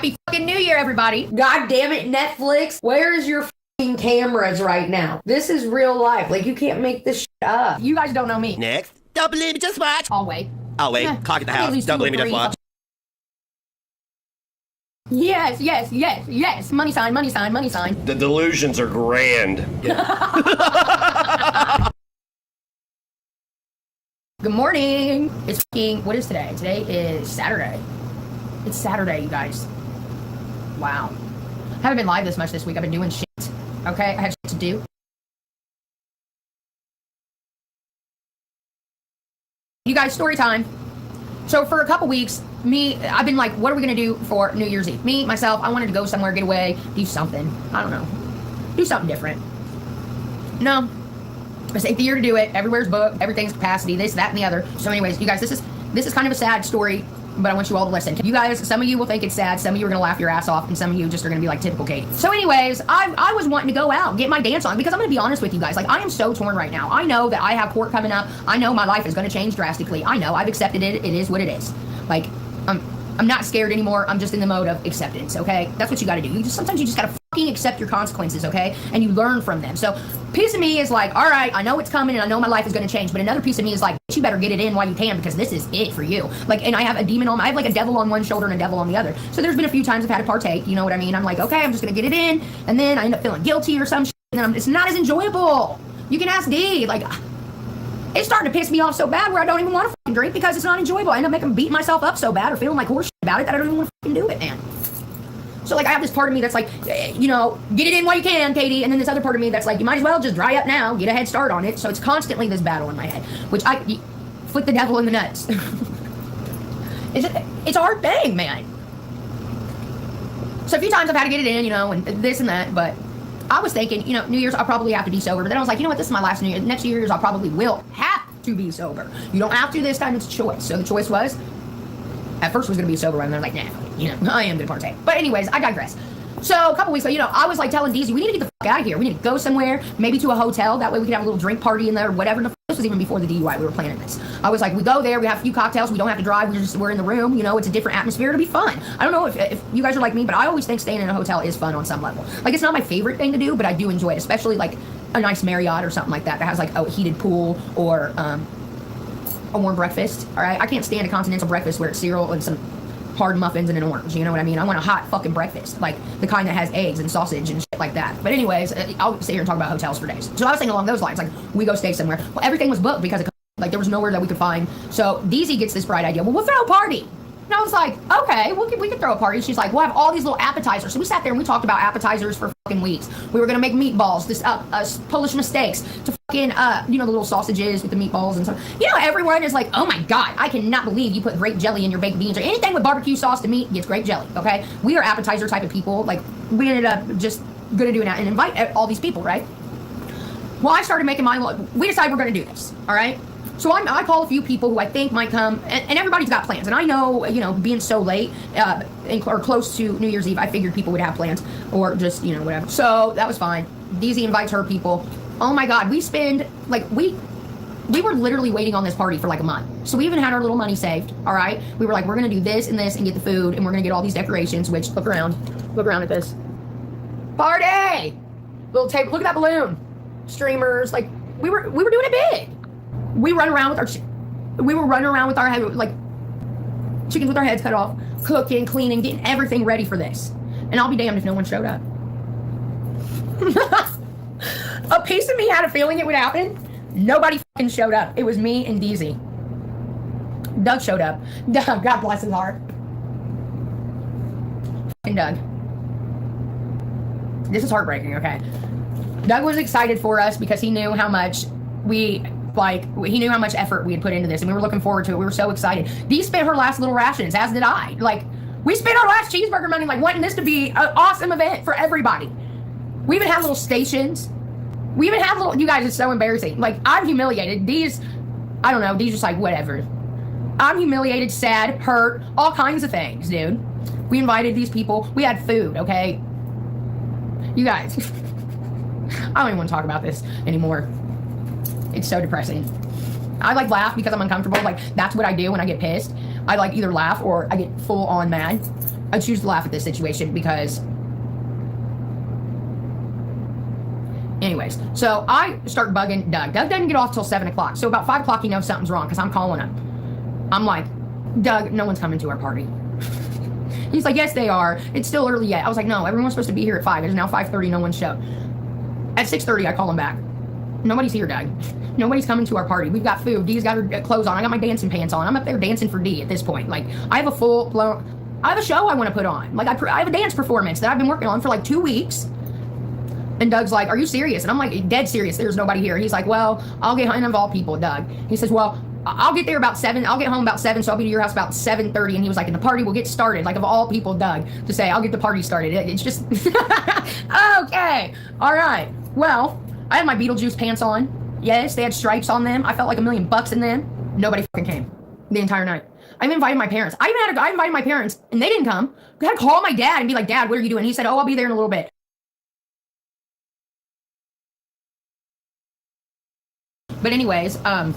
Happy fucking New Year, everybody. God damn it, Netflix. Where's your fucking cameras right now? This is real life. Like, you can't make this shit up. You guys don't know me. Next. Don't believe me, just watch. I'll wait. I'll wait. Clock at the house. Don't believe me, just watch. Yes, yes, yes, yes. Money sign, money sign, money sign. The delusions are grand. Good morning. It's fucking, what is today? Today is Saturday. It's Saturday, you guys. Wow. I haven't been live this much this week. I've been doing shit. Okay? I have shit to do. You guys, story time. So for a couple weeks, I've been like, what are we going to do for New Year's Eve? Me, myself, I wanted to go somewhere, get away, do something. I don't know. Do something different. No. It's the year to do it. Everywhere's booked. Everything's capacity. This, that, and the other. So anyways, you guys, this is kind of a sad story, but I want you all to listen. You guys, some of you will think it's sad. Some of you are going to laugh your ass off, and some of you just are going to be like typical Katie. So anyways, I was wanting to go out, get my dance on, because I'm going to be honest with you guys. Like, I am so torn right now. I know that I have court coming up. I know my life is going to change drastically. I know. I've accepted it. It is what it is. Like, I'm not scared anymore. I'm just in the mode of acceptance, okay? That's what you got to do. Sometimes you just got to fucking accept your consequences, okay? And you learn from them. So, piece of me is like, all right, I know it's coming and I know my life is going to change. But another piece of me is like, you better get it in while you can, because this is it for you. Like, and I have a demon I have like a devil on one shoulder and a devil on the other. So there's been a few times I've had to partake, you know what I mean? I'm like, okay, I'm just going to get it in. And then I end up feeling guilty or some shit. And then it's not as enjoyable. You can ask D. Like, it's starting to piss me off so bad where I don't even want to fucking drink because it's not enjoyable. I end up beating myself up so bad or feeling like horse shit about it that I don't even want to fucking do it, man. So, like, I have this part of me that's like, you know, get it in while you can, Katie. And then this other part of me that's like, you might as well just dry up now, get a head start on it. So it's constantly this battle in my head, which flick the devil in the nuts. It's a hard thing, man. So a few times I've had to get it in, you know, and this and that, but I was thinking, you know, New Year's I'll probably have to be sober. But then I was like, you know what, this is my last New Year. Next Year's I'll probably will have to be sober. You don't have to this time, it's a choice. So the choice was, at first was going to be sober, and then like, nah, you know, I am going to partake. But anyways, I digress. So a couple weeks ago, you know, I was like telling DZ, we need to get the fuck out of here. We need to go somewhere, maybe to a hotel. That way we could have a little drink party in there or whatever. This was even before the DUI. We were planning this. I was like, we go there, we have a few cocktails, we don't have to drive, we're in the room, you know, it's a different atmosphere, it'll be fun. I don't know if you guys are like me, but I always think staying in a hotel is fun on some level. Like, it's not my favorite thing to do, but I do enjoy it, especially like a nice Marriott or something like that has like a heated pool or a warm breakfast, all right? I can't stand a continental breakfast where it's cereal and some hard muffins and an orange, you know what I mean? I want a hot fucking breakfast, like the kind that has eggs and sausage and shit like that. But anyways, I'll sit here and talk about hotels for days. So I was thinking along those lines, like, we go stay somewhere. Well, everything was booked because of, like, there was nowhere that we could find. So DZ gets this bright idea, well, we'll throw a party. And I was like, okay, we can throw a party. She's like, we'll have all these little appetizers. So we sat there and we talked about appetizers for fucking weeks. We were going to make meatballs, this Polish mistakes, to fucking, you know, the little sausages with the meatballs and stuff. You know, everyone is like, oh my God, I cannot believe you put grape jelly in your baked beans or anything with barbecue sauce to meat gets grape jelly, okay? We are appetizer type of people. Like, we ended up just going to do it and invite all these people, right? Well, I started making we decided we're going to do this, all right? So I call a few people who I think might come, and everybody's got plans. And I know, you know, being so late or close to New Year's Eve, I figured people would have plans or just, you know, whatever. So that was fine. DZ invites her people. Oh my God, we spend, like, we were literally waiting on this party for like a month. So we even had our little money saved, all right? We were like, we're going to do this and this and get the food, and we're going to get all these decorations, which, look around at this. Party! Little table, look at that balloon. Streamers, like, we were doing it big. We were running around with our head, like, chickens with our heads cut off, cooking, cleaning, getting everything ready for this. And I'll be damned if no one showed up. A piece of me had a feeling it would happen. Nobody fucking showed up. It was me and DZ. Doug showed up. Doug, God bless his heart. Fucking Doug. This is heartbreaking, okay? Doug was excited for us because he knew how much he knew how much effort we had put into this, and we were looking forward to it. We were so excited. Dee spent her last little rations, as did I. Like, we spent our last cheeseburger money, like, wanting this to be an awesome event for everybody. We even had little stations. We even had little, you guys, it's so embarrassing. Like, I'm humiliated. Dee's, I don't know, Dee's just like, whatever. I'm humiliated, sad, hurt, all kinds of things, dude. We invited these people. We had food, okay? You guys, I don't even want to talk about this anymore. It's so depressing. I like laugh because I'm uncomfortable. Like, that's what I do when I get pissed. I like either laugh or I get full on mad. I choose to laugh at this situation because... Anyways, so I start bugging Doug. Doug doesn't get off till 7 o'clock. So about 5 o'clock, he knows something's wrong because I'm calling him. I'm like, Doug, no one's coming to our party. He's like, yes, they are. It's still early yet. I was like, no, everyone's supposed to be here at 5. It is now 5:30. No one showed. At 6:30, I call him back. Nobody's here, Doug. Nobody's coming to our party. We've got food. Dee's got her clothes on. I got my dancing pants on. I'm up there dancing for Dee at this point. Like, I have a full-blown... I have a show I want to put on. Like, I have a dance performance that I've been working on for like 2 weeks. And Doug's like, are you serious? And I'm like, dead serious. There's nobody here. He's like, well, I'll get home of all people, Doug. He says, well, I'll get there about 7. I'll get home about 7, so I'll be to your house about 7:30. And he was like, and the party will get started. Like, of all people, Doug, to say, I'll get the party started. It's just, okay. All right. Well, I had my Beetlejuice pants on. Yes, they had stripes on them. I felt like $1 million in them. Nobody fucking came the entire night. I even invited my parents. I invited my parents, and they didn't come. I had to call my dad and be like, Dad, what are you doing? He said, oh, I'll be there in a little bit. But anyways, I've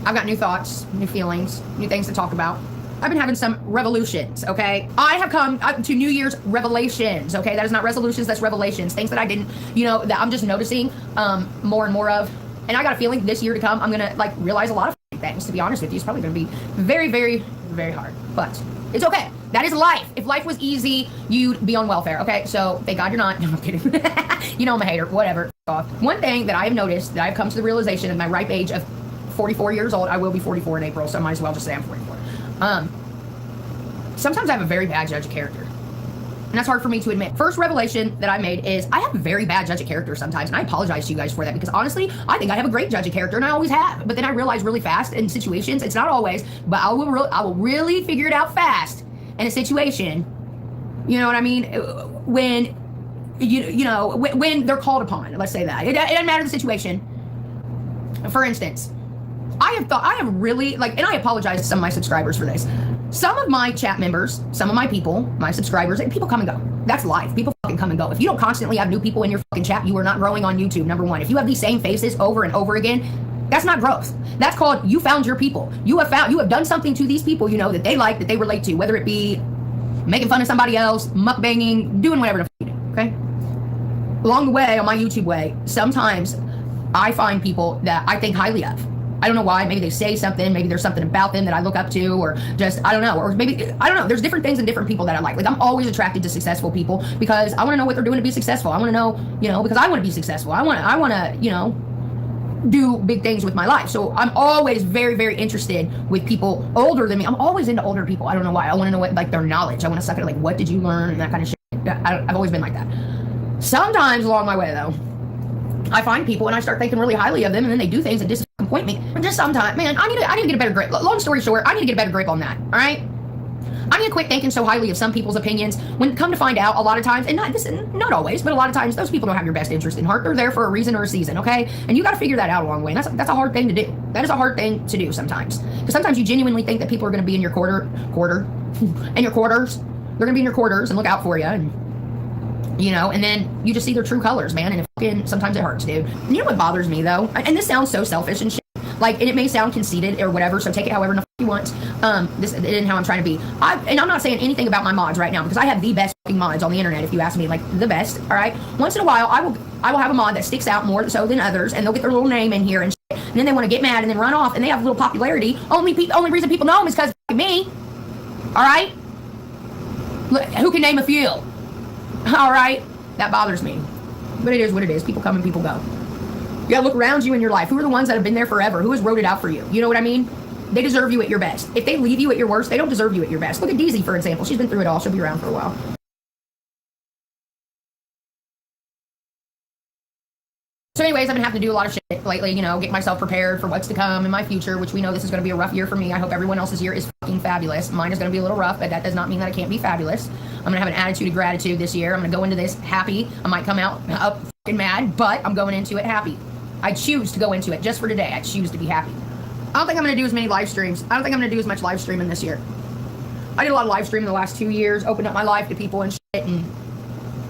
got new thoughts, new feelings, new things to talk about. I've been having some revolutions, okay? I have come to New Year's revelations, okay? That is not resolutions, that's revelations. Things that I didn't, that I'm just noticing more and more of. And I got a feeling this year to come, I'm gonna like realize a lot of things, to be honest with you. It's probably gonna be very, very, very hard. But it's okay. That is life. If life was easy, you'd be on welfare, okay? So thank God you're not. No, I'm kidding. I'm a hater, whatever. One thing that I have noticed, that I've come to the realization at my ripe age of 44 years old, I will be 44 in April, so I might as well just say I'm 44. Sometimes I have a very bad judge of character. And that's hard for me to admit. First revelation that I made is I have a very bad judge of character sometimes, and I apologize to you guys for that because honestly, I think I have a great judge of character, and I always have. But then I realize really fast in situations, it's not always, but I will really figure it out fast in a situation. You know what I mean? When when they're called upon. Let's say that it doesn't matter the situation. For instance, I have really and I apologize to some of my subscribers for this. Some of my chat members, some of my people, my subscribers, people come and go. That's life. People fucking come and go. If you don't constantly have new people in your fucking chat, you are not growing on YouTube, number one. If you have these same faces over and over again, that's not growth. That's called you found your people. You have done something to these people, that they like, that they relate to, whether it be making fun of somebody else, mukbanging, doing whatever the fuck you do, okay? Along the way, on my YouTube way, sometimes I find people that I think highly of. I don't know why. Maybe they say something. Maybe there's something about them that I look up to, or just, I don't know. Or maybe, I don't know. There's different things and different people that I like. Like, I'm always attracted to successful people because I want to know what they're doing to be successful. I want to know, because I want to be successful. I want to, do big things with my life. So I'm always very, very interested with people older than me. I'm always into older people. I don't know why. I want to know what, their knowledge. I want to suck at, what did you learn and that kind of shit. I've always been like that. Sometimes along my way, though, I find people and I start thinking really highly of them, and then they do things that disappoint me. But just sometimes, man, I need to get a better grip. Long story short, I need to get a better grip on that. All right, I need to quit thinking so highly of some people's opinions. When come to find out, a lot of times, and not always, but a lot of times, those people don't have your best interest in heart. They're there for a reason or a season, okay? And you got to figure that out along the way. And that's a hard thing to do. That is a hard thing to do sometimes, because sometimes you genuinely think that people are going to be in your quarters. They're going to be in your quarters and look out for you, and and then you just see their true colors, man. And sometimes it hurts, dude. And you know what bothers me, though? And this sounds so selfish and shit. And it may sound conceited or whatever, so take it however the f you want. This isn't how I'm trying to be. And I'm not saying anything about my mods right now, because I have the best mods on the internet, if you ask me, the best, all right? Once in a while, I will have a mod that sticks out more so than others, and they'll get their little name in here and shit. And then they want to get mad and then run off, and they have a little popularity. Only reason people know them is because of me, all right? Who can name a few? All right, that bothers me, but it is what it is. People come and people go. You gotta look around you in your life. Who are the ones that have been there forever? Who has wrote it out for you? You know what I mean? They deserve you at your best. If they leave you at your worst, they don't deserve you at your best. Look at Deezy, for example. She's been through it all. She'll be around for a while. So anyways, I've been having to do a lot of shit lately, get myself prepared for what's to come in my future, which we know this is going to be a rough year for me. I hope everyone else's year is fucking fabulous. Mine is going to be a little rough, but that does not mean that it can't be fabulous. I'm going to have an attitude of gratitude this year. I'm going to go into this happy. I might come out up fucking mad, but I'm going into it happy. I choose to go into it just for today. I choose to be happy. I don't think I'm going to do as many live streams. I don't think I'm going to do as much live streaming this year. I did a lot of live streaming the last 2 years, opened up my life to people and shit, and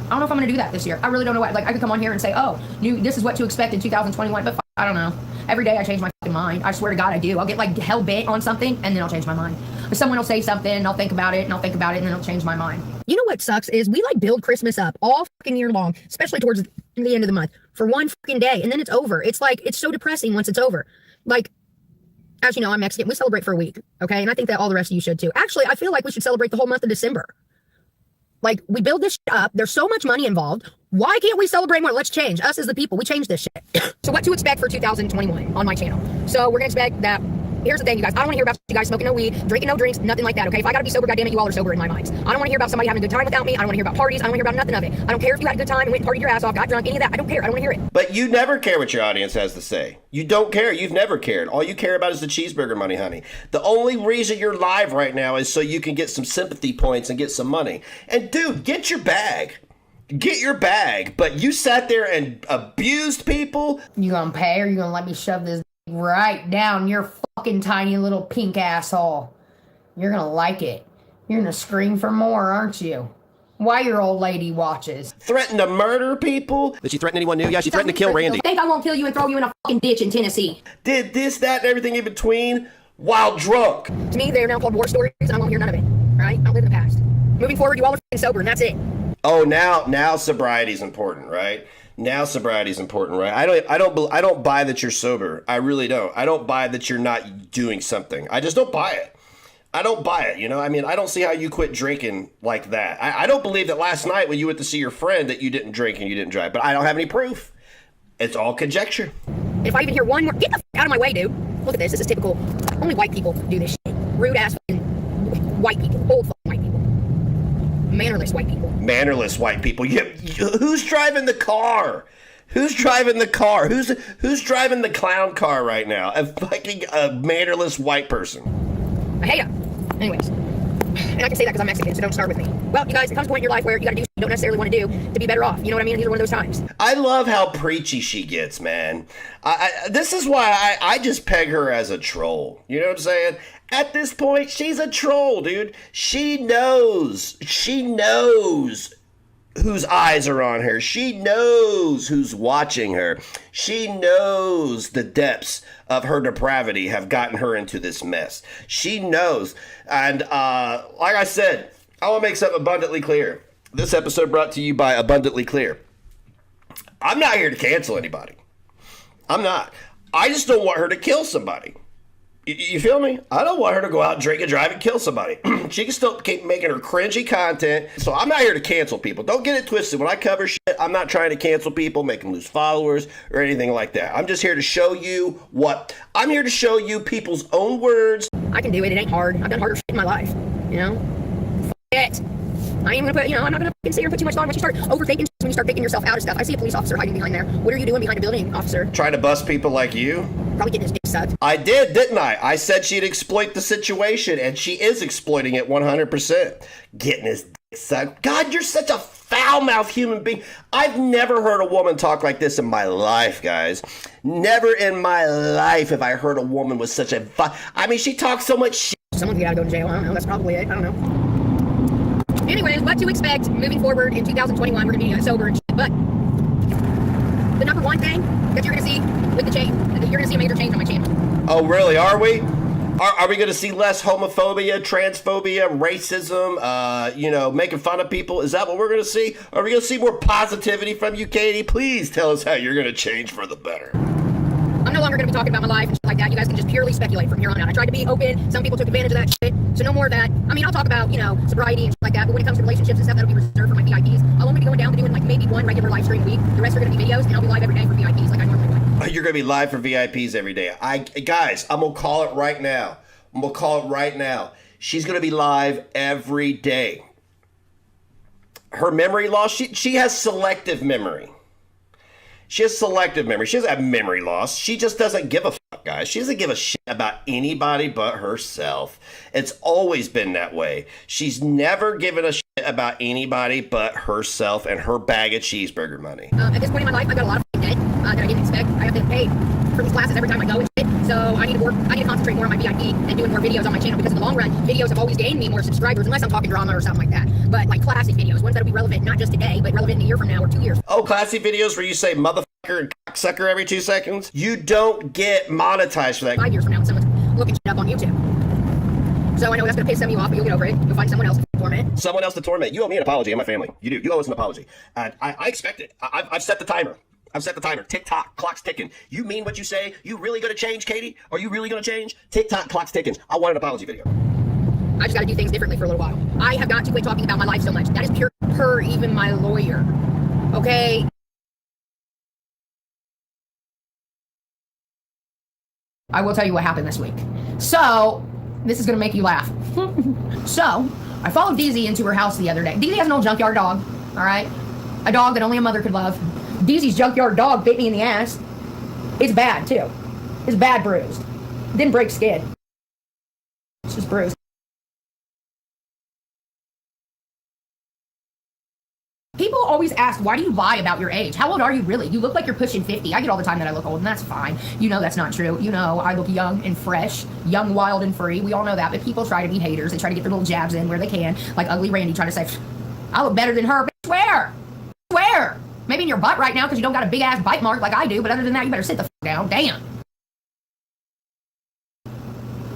I don't know if I'm going to do that this year. I really don't know what. I could come on here and say, oh, this is what to expect in 2021, but I don't know. Every day I change my fucking mind. I swear to God I do. I'll get hell bent on something, and then I'll change my mind. But someone will say something, and I'll think about it, and then it'll change my mind. You know what sucks is we like build Christmas up all fucking year long, especially towards the end of the month, for one fucking day, and then it's over. It's like, it's so depressing once it's over. Like, as you know, I'm Mexican. We celebrate for a week, okay? And I think that all the rest of you should too. Actually, I feel like we should celebrate the whole month of December. Like, we build this shit up. There's so much money involved. Why can't we celebrate more? Let's change. Us as the people, we change this shit. So what to expect for 2021 on my channel. So we're going to expect that. Here's the thing, you guys. I don't want to hear about you guys smoking no weed, drinking no drinks, nothing like that, okay? If I got to be sober, goddammit, you all are sober in my minds. I don't want to hear about somebody having a good time without me. I don't want to hear about parties. I don't want to hear about nothing of it. I don't care if you had a good time and went and partied your ass off, got drunk, any of that. I don't care. I don't want to hear it. But you never care what your audience has to say. You don't care. You've never cared. All you care about is the cheeseburger money, honey. The only reason you're live right now is so you can get some sympathy points and get some money. And dude, get your bag. Get your bag. But you sat there and abused people. You gonna pay, or you gonna let me shove this right down your fucking tiny little pink asshole? You're gonna like it. You're gonna scream for more, aren't you? Why your old lady watches. Threaten to murder people. Did she threaten anyone new? Yeah, she threatened to kill Randy. Think I won't kill you and throw you in a fucking ditch in Tennessee. Did this, that, and everything in between while drunk. To me, they're now called war stories, and I won't hear none of it. Alright? I don't live in the past. Moving forward, you all are fucking sober, and that's it. Oh, now sobriety's important, right? Now sobriety's important, right? I don't buy that you're sober. I really don't. I don't buy that you're not doing something. I just don't buy it. I don't buy it, you know? I mean, I don't see how you quit drinking like that. I don't believe that last night when you went to see your friend that you didn't drink and you didn't drive, but I don't have any proof. It's all conjecture. If I even hear one more, get the f out of my way, dude. Look at this. This is typical. Only white people do this shit. Rude ass white people. Old fucking white people. Mannerless white people. Mannerless white people. Who's driving the car? Who's driving the car? Who's driving the clown car right now? A mannerless white person. I hate ya. Anyways. And I can say that because I'm Mexican, so don't start with me. Well, you guys, there comes a point in your life where you gotta do what you don't necessarily want to do to be better off. You know what I mean? These are one of those times. I love how preachy she gets, man. This is why I just peg her as a troll. You know what I'm saying? At this point, she's a troll, dude. She knows whose eyes are on her. She knows who's watching her. She knows the depths of her depravity have gotten her into this mess. She knows. And like I said, I want to make something abundantly clear. This episode brought to you by Abundantly Clear. I'm not here to cancel anybody. I'm not. I just don't want her to kill somebody. You feel me? I don't want her to go out, drink and drive and kill somebody. She can still keep making her cringy content. So I'm not here to cancel people. Don't get it twisted. When I cover shit, I'm not trying to cancel people, make them lose followers or anything like that. I'm just here to show you I'm here to show you people's own words. I can do it. It ain't hard. I've done harder shit in my life. You know? F it. I ain't gonna put, I'm not gonna sit here and put too much on. Once you start overthinking, when you start picking yourself out of stuff. I see a police officer hiding behind there. What are you doing behind a building, officer? Trying to bust people like you? Probably getting his dick sucked. I did, didn't I? I said she'd exploit the situation, and she is exploiting it 100%. Getting his dick sucked. God, you're such a foul-mouthed human being. I've never heard a woman talk like this in my life, guys. Never in my life have I heard a woman with such a... I mean, she talks so much shit. Someone's gotta go to jail. I don't know. That's probably it. I don't know. Anyways, what to expect moving forward in 2021. We're gonna be sober and shit. But the number one thing that you're gonna see with the change, you're gonna see a major change on my channel. Oh, really? Are we? Are we gonna see less homophobia, transphobia, racism, making fun of people? Is that what we're gonna see? Are we gonna see more positivity from you, Katie? Please tell us how you're gonna change for the better. I'm no longer going to be talking about my life and shit like that. You guys can just purely speculate from here on out. I tried to be open. Some people took advantage of that shit. So no more of that. I mean, I'll talk about, sobriety and shit like that. But when it comes to relationships and stuff, that'll be reserved for my VIPs. I'll only be going down to doing like maybe one regular live stream a week. The rest are going to be videos, and I'll be live every day for VIPs like I normally would. You're going to be live for VIPs every day. Guys, I'm going to call it right now. She's going to be live every day. Her memory loss, she has selective memory. She has selective memory. She doesn't have memory loss. She just doesn't give a fuck, guys. She doesn't give a shit about anybody but herself. It's always been that way. She's never given a shit about anybody but herself and her bag of cheeseburger money. At this point in my life, I've got a lot of debt that I didn't expect. I have to pay for these classes every time I go and shit. So I need to concentrate more on my VIP and doing more videos on my channel, because in the long run, videos have always gained me more subscribers, unless I'm talking drama or something like that. But like classic videos, ones that'll be relevant not just today, but relevant in a year from now or 2 years. Oh, classic videos where you say motherfucker and cocksucker every 2 seconds? You don't get monetized for that. 5 years from now, when someone's looking shit up on YouTube. So I know that's going to piss some of you off, but you'll get over it. You'll find someone else to torment. Someone else to torment. You owe me an apology and my family. You do. You owe us an apology. And I expect it. I've set the timer. I've set the timer. Tick-tock, clock's ticking. You mean what you say? You really gonna change, Katie? Are you really gonna change? Tick-tock, clock's ticking. I want an apology video. I just got to do things differently for a little while. I have got to quit talking about my life so much. That is pure per even my lawyer. Okay? I will tell you what happened this week. So, this is going to make you laugh. So, I followed DZ into her house the other day. DZ has an old junkyard dog, all right? A dog that only a mother could love. DZ's junkyard dog bit me in the ass. It's bad, too. It's bad bruised. Didn't break skin. It's just bruised. People always ask, why do you lie about your age? How old are you really? You look like you're pushing 50. I get all the time that I look old, and that's fine. You know that's not true. You know I look young and fresh, young, wild, and free. We all know that, but people try to be haters. They try to get their little jabs in where they can, like Ugly Randy trying to say, I look better than her. Bitch, where? Where? Maybe in your butt right now because you don't got a big-ass bite mark like I do, but other than that, you better sit the f*** down. Damn.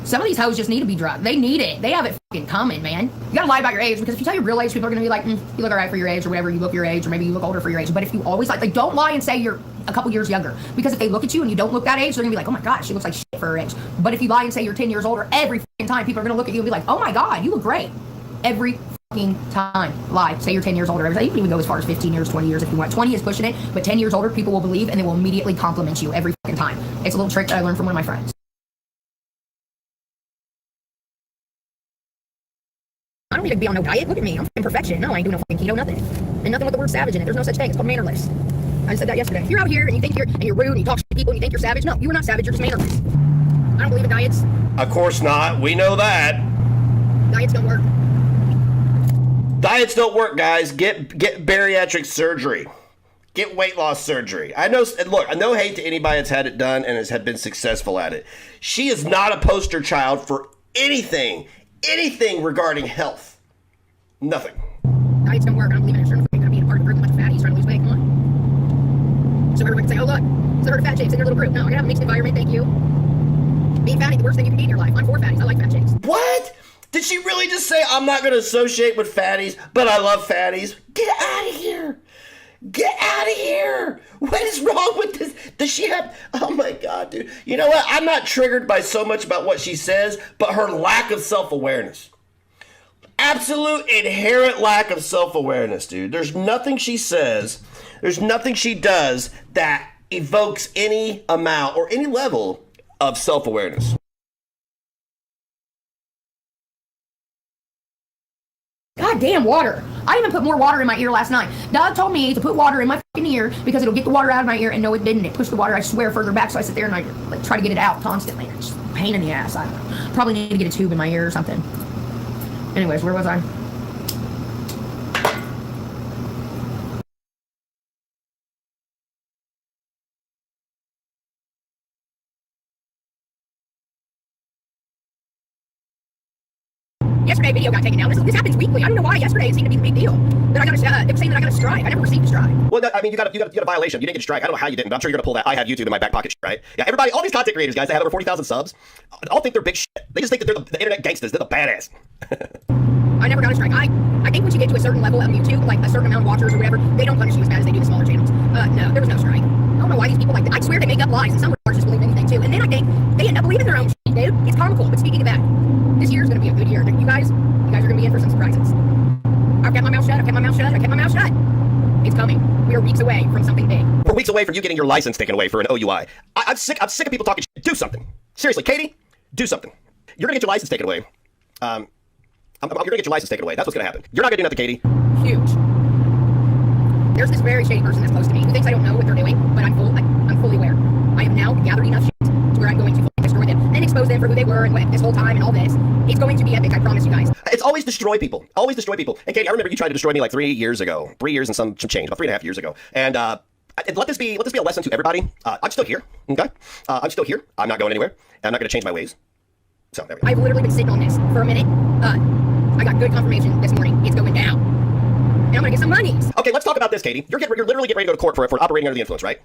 Some of these hoes just need to be drugged. They need it. They have it fucking coming, man. You gotta lie about your age because if you tell your real age, people are gonna be like, you look alright for your age or whatever, you look your age, or maybe you look older for your age. But if you always like, don't lie and say you're a couple years younger because if they look at you and you don't look that age, they're gonna be like, oh my god, she looks like shit for her age. But if you lie and say you're 10 years older, every fucking time people are gonna look at you and be like, oh my god, you look great. Every fucking time. Lie. Say you're 10 years older. You can even go as far as 15 years, 20 years if you want. 20 is pushing it, but 10 years older, people will believe and they will immediately compliment you every fucking time. It's a little trick that I learned from one of my friends. I don't need to be on no diet. Look at me. I'm fucking perfection. No, I ain't doing no fucking keto, nothing. And nothing with the word savage in it. There's no such thing. It's called mannerless. I said that yesterday. If you're out here and you think you're rude and you talk shit to people and you think you're savage, no, you are not savage. You're just mannerless. I don't believe in diets. Of course not. We know that. Diets don't work. Diets don't work, guys. Get bariatric surgery. Get weight loss surgery. I know, look, no hate to anybody that's had it done and has been successful at it. She is not a poster child for anything regarding health. Nothing. Diets don't work. I don't believe in it. You're going to be a part of a group with a bunch of fatties trying to lose weight. Come on. So everyone can say, oh, look, it's a herd of fat chicks in their little group. No, I got to have a mixed environment. Thank you. Being fatty, the worst thing you can be in your life. I'm for fatties. I like fat chicks. What? Did she really just say, I'm not going to associate with fatties, but I love fatties? Get out of here. Get out of here. What is wrong with this? Does she have... Oh, my God, dude. You know what? I'm not triggered by so much about what she says, but her lack of self-awareness. Absolute inherent lack of self-awareness, dude. There's nothing she says, there's nothing she does that evokes any amount or any level of self-awareness. Goddamn water. I even put more water in my ear last night. Doug told me to put water in my fucking ear because it'll get the water out of my ear, and no, it didn't. It pushed the water, I swear, further back, so I sit there and I like, try to get it out constantly. It's just a pain in the ass. I don't know. Probably need to get a tube in my ear or something. Anyways, where was I? Yesterday, video got taken down. This happens weekly. I don't know why. Yesterday, it seemed to be the big deal. That I got it was saying that I got a strike. I never received a strike. Well, no, I mean, you got a violation. You didn't get a strike. I don't know how you didn't, but I'm sure you're gonna pull that. I have YouTube in my back pocket, right? Yeah, everybody, all these content creators, guys, that have over 40,000 subs, all think they're big shit. They just think that they're the internet gangsters. They're the badass. I never got a strike. I think once you get to a certain level on YouTube, like a certain amount of watchers or whatever, they don't punish you as bad as they do the smaller channels. No, there was no strike. I don't know why these people like that. I swear they make up lies, and some watchers just believe anything too. And then I think they end up believing their own shit, dude. It's comical. But speaking of that, this year's gonna be a good year. You guys are gonna be in for some surprises. I've kept my mouth shut. It's coming. We are weeks away from something big. We're weeks away from you getting your license taken away for an OUI. I'm sick of people talking shit. Do something. Seriously, Katie, do something. You're gonna get your license taken away. You're gonna get your license taken away. That's what's gonna happen. You're not gonna do nothing, Katie. Huge. There's this very shady person that's close to me who thinks I don't know what they're doing, but I'm fully aware. I have now gathered enough shit to where I'm going to destroy them and expose them for who they were and what this whole time and all this. It's going to be epic, I promise you guys. It's always destroy people. Always destroy people. And Katie, I remember you tried to destroy me like 3 years ago. 3 years and some change, about 3.5 years ago. And let this be a lesson to everybody. I'm still here. Okay? I'm still here. I'm not going anywhere. I'm not gonna change my ways. So there we go. I've literally been sitting on this for a minute. I got good confirmation this morning. It's going down. And I'm gonna get some monies. Okay, let's talk about this, Katie. You're literally getting ready to go to court for operating under the influence, right?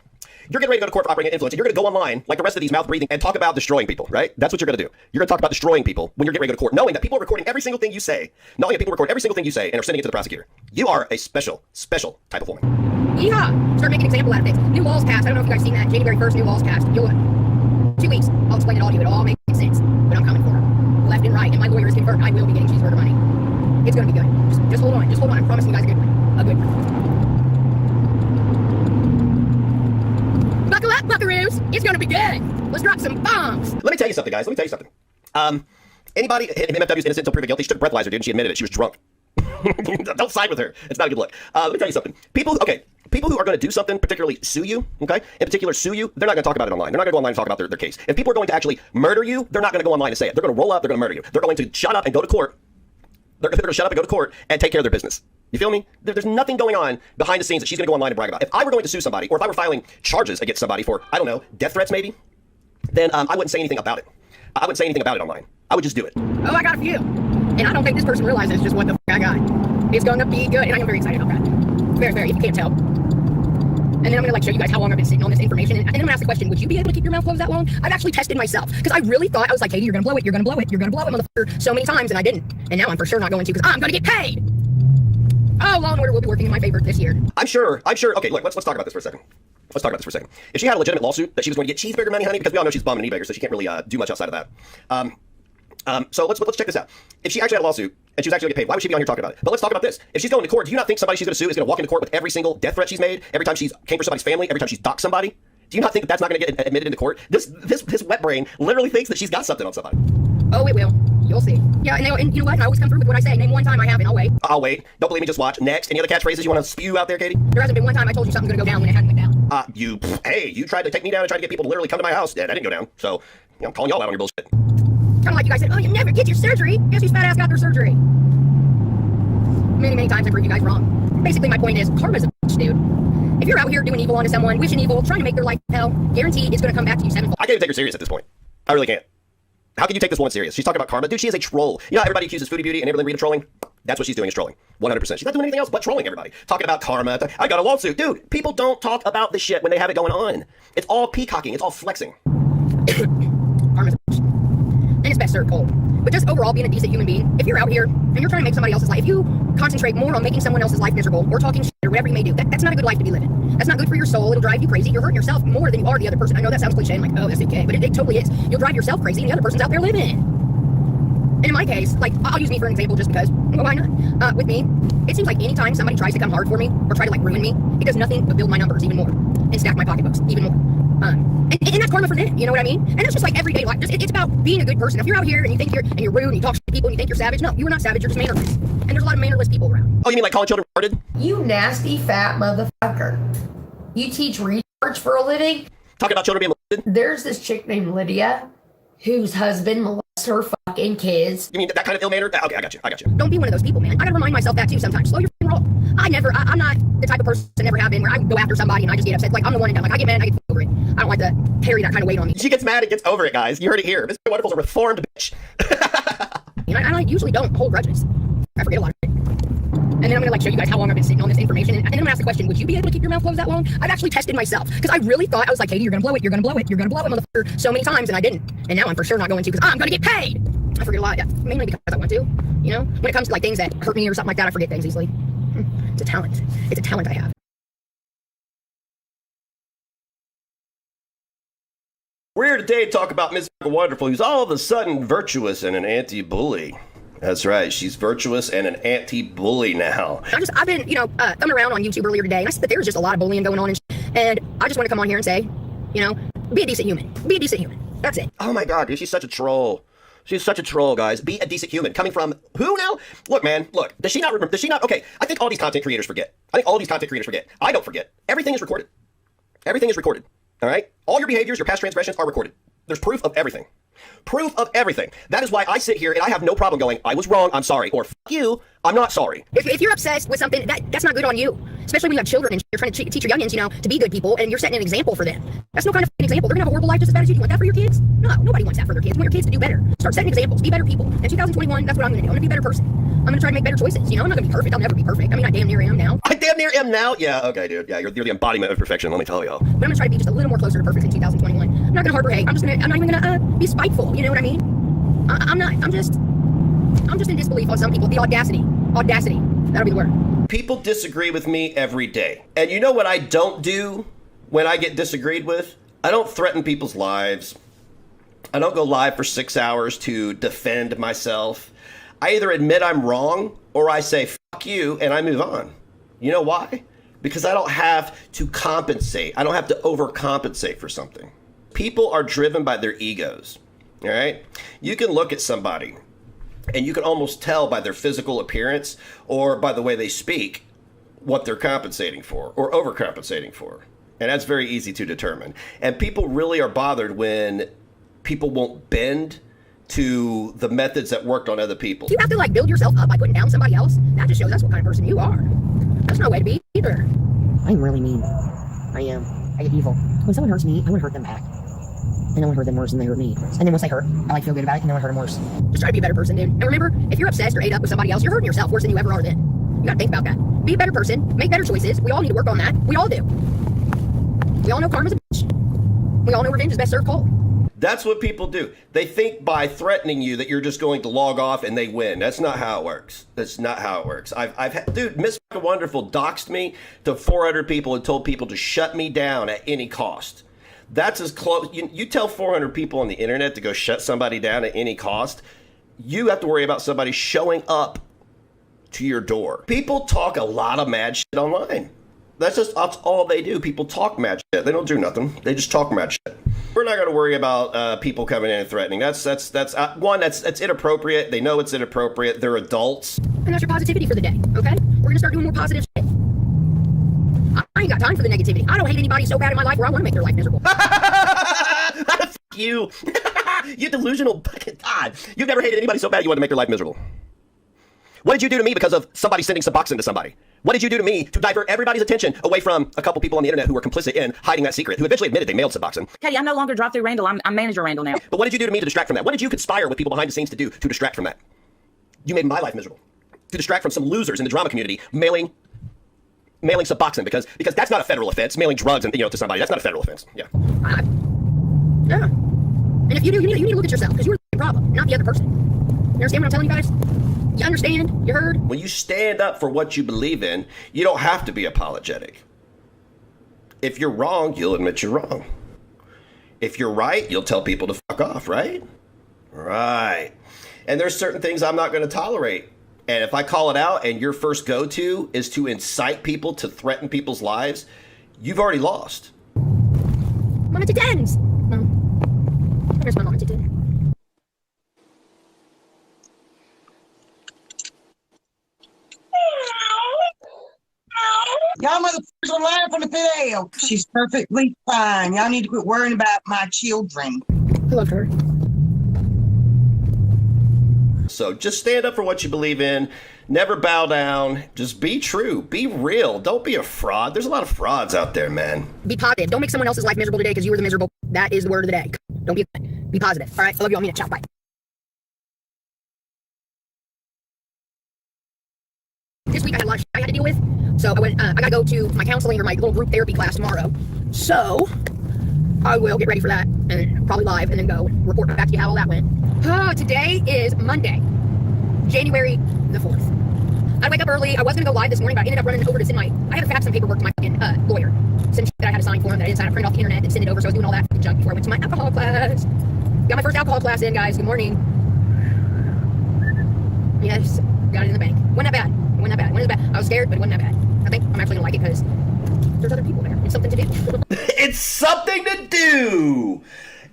You're getting ready to go to court for operating influence, and you're going to go online like the rest of these mouth breathing and talk about destroying people, right? That's what you're going to do. You're going to talk about destroying people when you're getting ready to go to court, knowing that people are recording every single thing you say. Knowing that people record every single thing you say and are sending it to the prosecutor. You are a special type of woman. Yeehaw! Start making an example out of things. New laws passed. I don't know if you guys seen that. January 1st, new laws passed. You'll 2 weeks. I'll explain it all to you. It'll all make sense. But I'm coming for it. Left and right. And my lawyer is confirmed. I will be getting cheeseburger money. It's going to be good. Just hold on. Just hold on. I'm promising you guys a good one. A good one. Buckle up, buckaroos. It's going to be good. Let's drop some bombs. Let me tell you something, guys. Let me tell you something. Anybody, MFW's innocent until proven guilty. She took a breathalyzer, dude, and she admitted it. She was drunk. Don't side with her. It's not a good look. Let me tell you something. People who are going to do something, particularly sue you, okay? In particular, sue you, they're not going to talk about it online. They're not going to go online and talk about their case. If people are going to actually murder you, they're not going to go online and say it. They're going to roll up, they're going to murder you. They're going to shut up and go to court. They're going to shut up and go to court and take care of their business. You feel me? There's nothing going on behind the scenes that she's going to go online and brag about. If I were going to sue somebody, or if I were filing charges against somebody for, I don't know, death threats maybe, then I wouldn't say anything about it. I wouldn't say anything about it online. I would just do it. Oh, I got a few. And I don't think this person realizes just what the I got. It's going to be good. And I am very excited about that. Very, very, if you can't tell. And then I'm going to show you guys how long I've been sitting on this information. And then I'm going to ask the question, would you be able to keep your mouth closed that long? I've actually tested myself. Because I really thought, I was like, Katie, you're going to blow it. You're going to blow it. You're going to blow it, motherfucker. So many times, and I didn't. And now I'm for sure not going to because I'm going to get paid. Oh, Law and Order will be working in my favor this year. I'm sure. Okay, look, let's talk about this for a second. Let's talk about this for a second. If she had a legitimate lawsuit that she was going to get cheeseburger money, honey, because we all know she's bumming an e-bagger, so she can't really do much outside of that. So let's check this out. If she actually had a lawsuit and she was actually going to get paid, why would she be on here talking about it? But let's talk about this. If she's going to court, do you not think somebody she's going to sue is going to walk into court with every single death threat she's made, every time she's came for somebody's family, every time she's doxed somebody? Do you not think that that's not going to get admitted into court? This wet brain literally thinks that she's got something on somebody. Oh, it will. You'll see. Yeah, and you know what? I always come through with what I say. Name one time I haven't. I'll wait. I'll wait. Don't believe me, just watch. Next. Any other catchphrases you want to spew out there, Katie? There hasn't been one time I told you something's going to go down when it hadn't went down. You tried to take me down and tried to get people to literally come to my house. Yeah, that didn't go down. So, I'm calling y'all out on your bullshit. Kind of like you guys said, oh, you never get your surgery. Guess whose fat ass got their surgery? Many, many times I proved you guys wrong. Basically, my point is, karma's a bitch, dude. If you're out here doing evil onto someone, wishing evil, trying to make their life hell, guaranteed it's going to come back to you sevenfold. I can't even take her serious at this point. I really can't. How can you take this woman serious? She's talking about karma. Dude, she is a troll. You know how everybody accuses Foodie Beauty and Everything Rita trolling? That's what she's doing, is trolling. 100%. She's not doing anything else but trolling everybody. Talking about karma. I got a lawsuit. Dude, people don't talk about this shit when they have it going on. It's all peacocking. It's all flexing. Karma's a bitch. And it's best served cold. But just overall being a decent human being, if you're out here and you're trying to make somebody else's life, if you concentrate more on making someone else's life miserable or talking shit or whatever you may do, that's not a good life to be living. That's not good for your soul. It'll drive you crazy. You're hurting yourself more than you are the other person. I know that sounds cliche. I'm like, oh, that's okay. But it totally is. You'll drive yourself crazy and the other person's out there living. And in my case, I'll use me for an example just because, well, why not? With me, it seems like anytime somebody tries to come hard for me or try to ruin me, it does nothing but build my numbers even more and stack my pocketbooks even more. And that's karma for them, you know what I mean? And that's just everyday life. It's about being a good person. If you're out here and you think you're rude and you talk to people and you think you're savage, no, you are not savage. You're just mannerless. And there's a lot of mannerless people around. Oh, you mean like calling children retarded? You nasty fat motherfucker. You teach research for a living? Talking about children being molested? There's this chick named Lydia whose husband molests her fucking kids. You mean that kind of ill-mannered? Okay, I got you. Don't be one of those people, man. I gotta remind myself that too sometimes. Slow your roll. I'm not the type of person to never have been where I go after somebody and I just get upset. I'm the one and done. I get mad and I get over it. I don't like to carry that kind of weight on me. She gets mad and gets over it, guys. You heard it here. Mr. Wonderful's a reformed bitch. I usually don't hold grudges. I forget a lot of it. And then I'm going to show you guys how long I've been sitting on this information. And then I'm going to ask the question, would you be able to keep your mouth closed that long? I've actually tested myself. Because I really thought, I was like, Katie, you're going to blow it. You're going to blow it. You're going to blow it, motherfucker. So many times, and I didn't. And now I'm for sure not going to because I'm going to get paid. I forget a lot. Yeah, mainly because I want to. You know? When it comes to things that hurt me or something like that, I forget things easily. It's a talent. It's a talent I have. We're here today to talk about Ms. Wonderful, who's all of a sudden virtuous and an anti-bully. That's right, she's virtuous and an anti-bully now. I've been, thumbing around on YouTube earlier today, and I said that there was just a lot of bullying going on, and I just want to come on here and say, be a decent human. Be a decent human. That's it. Oh my God, dude, she's such a troll. She's such a troll, guys. Be a decent human. Coming from who now? Look, man, look. Does she not remember? Okay, I think all these content creators forget. I don't forget. Everything is recorded. Everything is recorded. All right? All your behaviors, your past transgressions are recorded. There's proof of everything. Proof of everything. That is why I sit here and I have no problem going, I was wrong, I'm sorry, or f you, I'm not sorry. If you're obsessed with something, that's not good on you. Especially when you have children and you're trying to teach your youngins, to be good people, and you're setting an example for them. That's no kind of example. They're gonna have a horrible life just as bad as you. Do you want that for your kids? No, nobody wants that for their kids. You want your kids to do better. Start setting examples. Be better people. In 2021, that's what I'm gonna do. I'm gonna be a better person. I'm gonna try to make better choices. I'm not gonna be perfect. I'll never be perfect. I mean, I damn near am now. I damn near am now? Yeah, okay, dude. Yeah, you're the embodiment of perfection, let me tell y'all. But I'm gonna try to be just a little more closer to perfect in 2021. I'm not gonna harbor hate. I'm not even gonna be spiteful. You know what I mean? I'm not. I'm just in disbelief on some people. The audacity. That'll be the word. People disagree with me every day. And you know what I don't do when I get disagreed with? I don't threaten people's lives. I don't go live for 6 hours to defend myself. I either admit I'm wrong or I say, fuck you, and I move on. You know why? Because I don't have to compensate. I don't have to overcompensate for something. People are driven by their egos. All right? You can look at somebody and you can almost tell by their physical appearance or by the way they speak what they're compensating for or overcompensating for. And that's very easy to determine. And people really are bothered when people won't bend to the methods that worked on other people. You have to build yourself up by putting down somebody else. That just shows us what kind of person you are. That's no way to be either. I'm really mean. I am. I get evil. When someone hurts me, I want to hurt them back. And I want to hurt them worse than they hurt me. And then once I hurt, I feel good about it, and then I hurt them worse. Just try to be a better person, dude. And remember, if you're obsessed or ate up with somebody else, you're hurting yourself worse than you ever are then. You gotta think about that. Be a better person. Make better choices. We all need to work on that. We all do. We all know karma's a bitch. We all know revenge is best served cold. That's what people do. They think by threatening you that you're just going to log off and they win. That's not how it works. That's not how it works. I've had, dude, Miss Wonderful doxed me to 400 people and told people to shut me down at any cost. That's as close. You tell 400 people on the internet to go shut somebody down at any cost. You have to worry about somebody showing up to your door. People talk a lot of mad shit online. That's all they do. People talk mad shit. They don't do nothing. They just talk mad shit. We're not going to worry about people coming in and threatening. That's inappropriate. They know it's inappropriate. They're adults. And that's your positivity for the day, okay? We're going to start doing more positive shit. I ain't got time for the negativity. I don't hate anybody so bad in my life where I want to make their life miserable. F you. You delusional fucking God. You've never hated anybody so bad you want to make their life miserable. What did you do to me because of somebody sending Suboxone to somebody? What did you do to me to divert everybody's attention away from a couple people on the internet who were complicit in hiding that secret, who eventually admitted they mailed Suboxone? Katie, I'm no longer drive-through Randall. I'm manager Randall now. But what did you do to me to distract from that? What did you conspire with people behind the scenes to do to distract from that? You made my life miserable. To distract from some losers in the drama community mailing Suboxone because that's not a federal offense. Mailing drugs and to somebody, that's not a federal offense. Yeah. Yeah. And if you do, you need to look at yourself because you're the problem, not the other person. You understand what I'm telling you guys? You understand? You heard? When you stand up for what you believe in, you don't have to be apologetic. If you're wrong, you'll admit you're wrong. If you're right, you'll tell people to fuck off, right? Right. And there's certain things I'm not going to tolerate. And if I call it out and your first go-to is to incite people to threaten people's lives, you've already lost. Mama to tens. Where's my mama to tens? Y'all motherfuckers are lying from the pit of hell. She's perfectly fine. Y'all need to quit worrying about my children. I love her. So just stand up for what you believe in. Never bow down. Just be true. Be real. Don't be a fraud. There's a lot of frauds out there, man. Be positive. Don't make someone else's life miserable today because you were the miserable. That is the word of the day. Don't be positive. All right. I love you. I mean it. Ciao. Bye. This week I had a lot of shit I had to deal with. So I got to go to my counseling or my little group therapy class tomorrow. So I will get ready for that and probably live and then go report back to you how all that went. Today is Monday, January the 4th. I wake up early. I was going to go live this morning, but I ended up running over to send I had to fax some paperwork to my fucking lawyer. Some shit that I had to sign for him that I didn't sign. I printed off the internet and send it over. So I was doing all that fucking junk before I went to my alcohol class. Got my first alcohol class in, guys. Good morning. Yes, got it in the bank. Wasn't that bad. I was scared, but it wasn't that bad. I think I'm actually going to like it because there's other people there. It's something to do. It's something to do.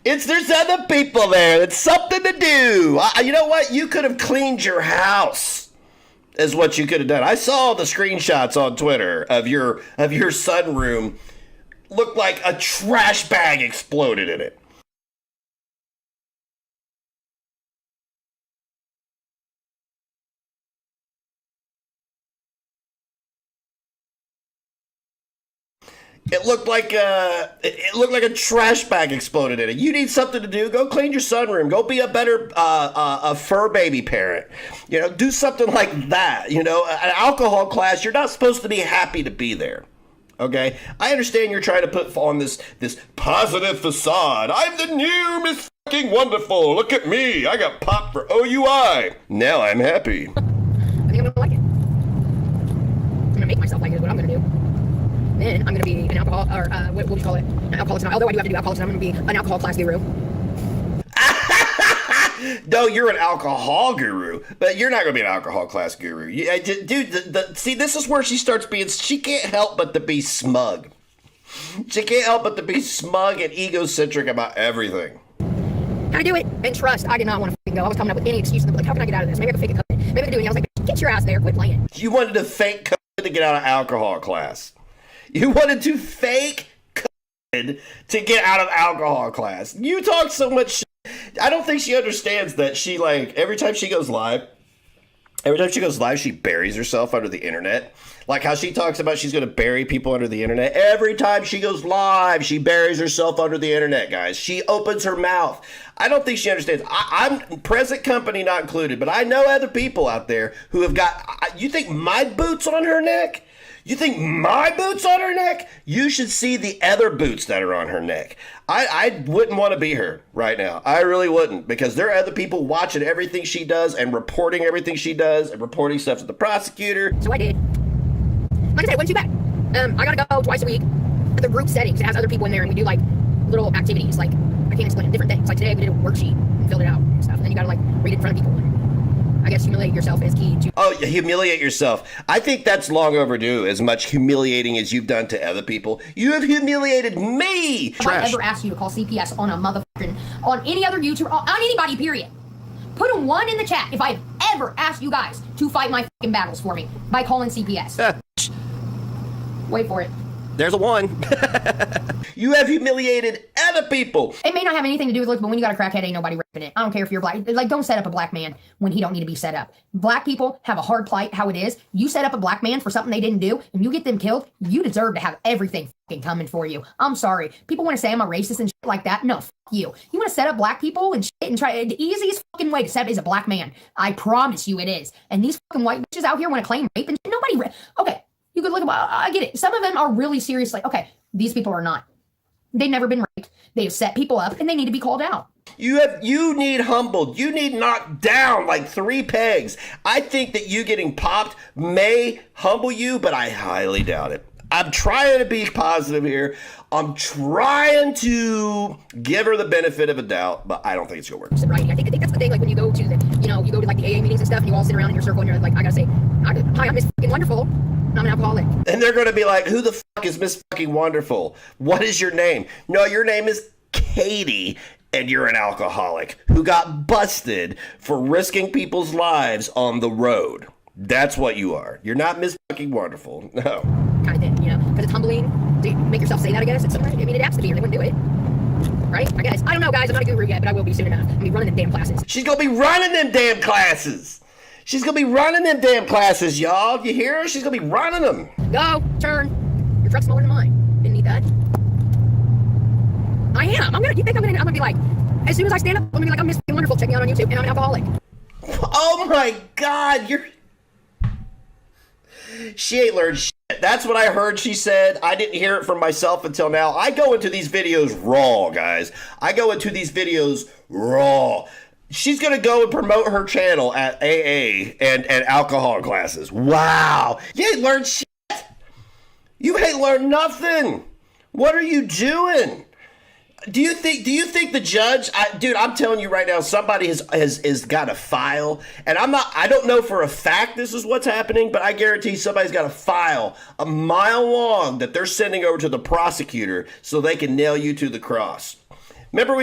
There's other people there. It's something to do. You know what? You could have cleaned your house is what you could have done. I saw the screenshots on Twitter of your sunroom. Looked like a trash bag exploded in it. It looked like a trash bag exploded in it. You need something to do. Go clean your sunroom. Go be a better a fur baby parent. You know, do something like that. You know, an alcohol class. You're not supposed to be happy to be there. Okay, I understand you're trying to put on this positive facade. I'm the new Miss Fucking Wonderful. Look at me. I got popped for OUI. Now I'm happy. I think I'm gonna like it. I'm gonna make myself like it is what I'm gonna do. Then I'm gonna be an alcohol, or what do you call it? An alcoholics. Although I do have to do alcoholics, I'm gonna be an alcohol class guru. No, you're an alcohol guru, but you're not going to be an alcohol class guru. Dude, see, this is where she starts being, she can't help but to be smug. She can't help but to be smug and egocentric about everything. Gotta do it and trust. I did not want to fucking go. I was coming up with any excuse. Like, how can I get out of this? Maybe I can fake a covenant. Maybe I can do it. I was like, get your ass there. Quit playing. You wanted to fake COVID to get out of alcohol class. You wanted to fake COVID to get out of alcohol class. You talk so much shit. I don't think she understands that she, like, every time she goes live, she buries herself under the internet. Like how she talks about she's going to bury people under the internet. Every time she goes live, she buries herself under the internet, guys. She opens her mouth. I don't think she understands. I'm present company not included, but I know other people out there who have got, you think my boot's on her neck? You think my boot's on her neck? You should see the other boots that are on her neck. I wouldn't want to be her right now. I really wouldn't, because there are other people watching everything she does and reporting everything she does and reporting stuff to the prosecutor. So I did. Like I said, it wasn't too bad. I gotta go twice a week at the group settings. It has other people in there, and we do like little activities. Like, I can't explain it, different things. Like today we did a worksheet and filled it out and stuff. And then you gotta like read it in front of people. And I guess humiliate yourself is key to. Oh, humiliate yourself. I think that's long overdue. As much humiliating as you've done to other people, you have humiliated me. If I ever asked you to call CPS on a motherfucking, on any other YouTuber, on anybody, period. Put a 1 in the chat if I've ever asked you guys to fight my fucking battles for me by calling CPS. Wait for it. There's a 1. You have humiliated other people. It may not have anything to do with looks, but when you got a crackhead, ain't nobody ripping it. I don't care if you're black. Like, don't set up a black man when he don't need to be set up. Black people have a hard plight, how it is. You set up a black man for something they didn't do, and you get them killed, you deserve to have everything fucking coming for you. I'm sorry. People want to say I'm a racist and shit like that. No, fuck you. You want to set up black people and shit and try, the easiest fucking way to set up is a black man. I promise you it is. And these fucking white bitches out here want to claim rape and shit. Nobody, okay. You could look at, I get it. Some of them are really serious. Like, okay, these people are not. They've never been raped. They've set people up, and they need to be called out. You need humbled. You need knocked down like 3 pegs. I think that you getting popped may humble you, but I highly doubt it. I'm trying to be positive here. I'm trying to give her the benefit of a doubt, but I don't think it's gonna work. Sobriety. I think that's the thing. Like when you go to the, you go to like the AA meetings and stuff, and you all sit around in your circle, and you're like, I gotta say, hi, I'm Miss Fucking Wonderful. I'm an alcoholic. And they're gonna be like, who the fuck is Miss Fucking Wonderful? What is your name? No, your name is Katie, and you're an alcoholic who got busted for risking people's lives on the road. That's what you are. You're not Miss Fucking Wonderful. No. Kind of thing, because it's humbling to make yourself say that, I guess. It's something, I mean, it has to be, or they wouldn't do it. Right? I guess. I don't know, guys. I'm not a guru yet, but I will be soon enough. I'm gonna be running them damn classes. She's gonna be running them damn classes. She's gonna be running them damn classes, y'all. You hear her? She's gonna be running them. Go, turn. Your truck's smaller than mine. Didn't need that. I am. You think I'm gonna be like, as soon as I stand up, I'm gonna be like, I'm Miss Fucking Wonderful. Check me out on YouTube, and I'm an alcoholic. Oh my God, she ain't learned shit. That's what I heard she said. I didn't hear it from myself until now. I go into these videos raw, guys. I go into these videos raw. She's going to go and promote her channel at AA and alcohol classes. Wow. You ain't learned shit. You ain't learned nothing. What are you doing? Do you think the judge, dude, I'm telling you right now, somebody has got a file, and I don't know for a fact this is what's happening, but I guarantee somebody's got a file a mile long that they're sending over to the prosecutor so they can nail you to the cross. Remember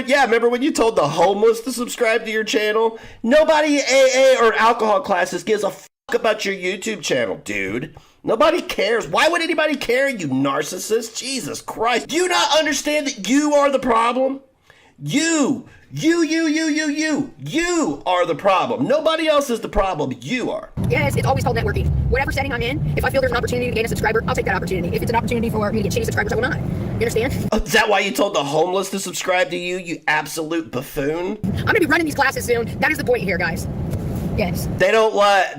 when you told the homeless to subscribe to your channel? Nobody AA or alcohol classes gives a fuck about your YouTube channel, dude. Nobody cares. Why would anybody care, you narcissist? Jesus Christ. Do you not understand that you are the problem? You are the problem. Nobody else is the problem. You are. Yes, it's always called networking. Whatever setting I'm in, if I feel there's an opportunity to gain a subscriber, I'll take that opportunity. If it's an opportunity for me to get shitty subscribers, I will not. You understand? Oh, is that why you told the homeless to subscribe to you, you absolute buffoon? I'm gonna be running these classes soon. That is the point here, guys. Yes. They don't let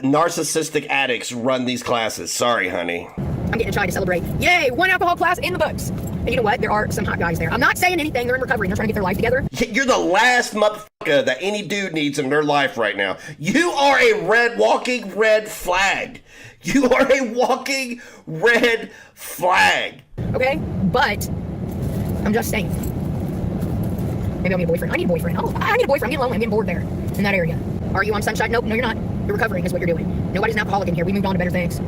narcissistic addicts run these classes. Sorry, honey. I'm getting a try to celebrate. Yay, one alcohol class in the books. And you know what? There are some hot guys there. I'm not saying anything. They're in recovery. They're trying to get their life together. You're the last motherfucker that any dude needs in their life right now. You are a walking red flag. You are a walking red flag. Okay? But I'm just saying. Maybe I'll need a boyfriend. I need a boyfriend. Oh, I need a boyfriend. I'm getting lonely. I'm getting bored there in that area. Are you on Sunshine? Nope. No, you're not. You're recovering is what you're doing. Nobody's an alcoholic in here. We moved on to better things.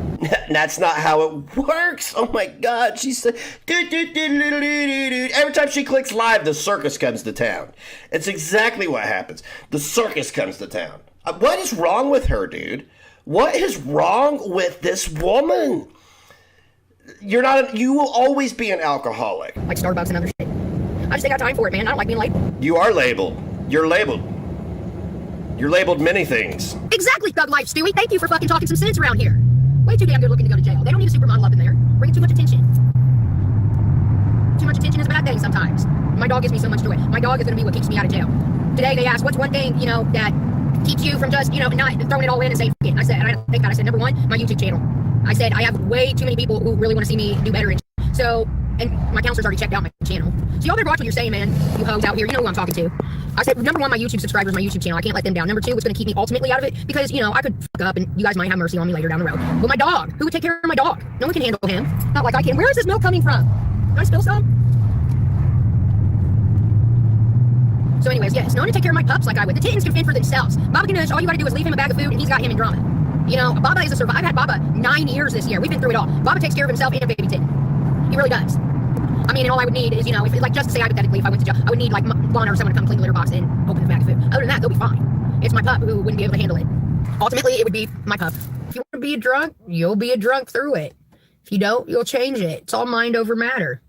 That's not how it works. Oh my God. She said, every time she clicks live, the circus comes to town. It's exactly what happens. The circus comes to town. What is wrong with her, dude? What is wrong with this woman? You will always be an alcoholic. Like Starbucks and other shit. I just ain't got time for it, man. I don't like being labeled. You are labeled. You're labeled. You're labeled many things. Exactly, Thug Life, Stewie. Thank you for fucking talking some sense around here. Way too damn good looking to go to jail. They don't need a supermodel up in there. Bringing too much attention. Too much attention is a bad thing sometimes. My dog gives me so much joy. My dog is going to be what keeps me out of jail. Today they asked, what's one thing, that keeps you from just, not throwing it all in and saying, it. I said, and I think that I said, number one, my YouTube channel. I said, I have way too many people who really want to see me do better. So, and my counselor's already checked out my channel. So y'all better watch what you're saying, man. You hoes out here, you know who I'm talking to. I said, number one, my YouTube subscribers, my YouTube channel. I can't let them down. Number two, what's going to keep me ultimately out of it, because, I could fuck up and you guys might have mercy on me later down the road. But my dog, who would take care of my dog? No one can handle him. Not like I can. Where is this milk coming from? Can I spill some? So anyways, yes, no one to take care of my pups like I would. The Titans can fend for themselves. Baba Ganoush, all you got to do is leave him a bag of food and he's got him in drama. Baba is a survivor. I've had Baba 9 years this year. We've been through it all. Baba takes care of himself and a baby Titan. He really does. I mean, and all I would need is, if, just to say hypothetically, if I went to jail, I would need, Lana or someone to come clean the litter box and open the bag of food. Other than that, they'll be fine. It's my pup who wouldn't be able to handle it. Ultimately, it would be my pup. If you want to be a drunk, you'll be a drunk through it. If you don't, you'll change it. It's all mind over matter.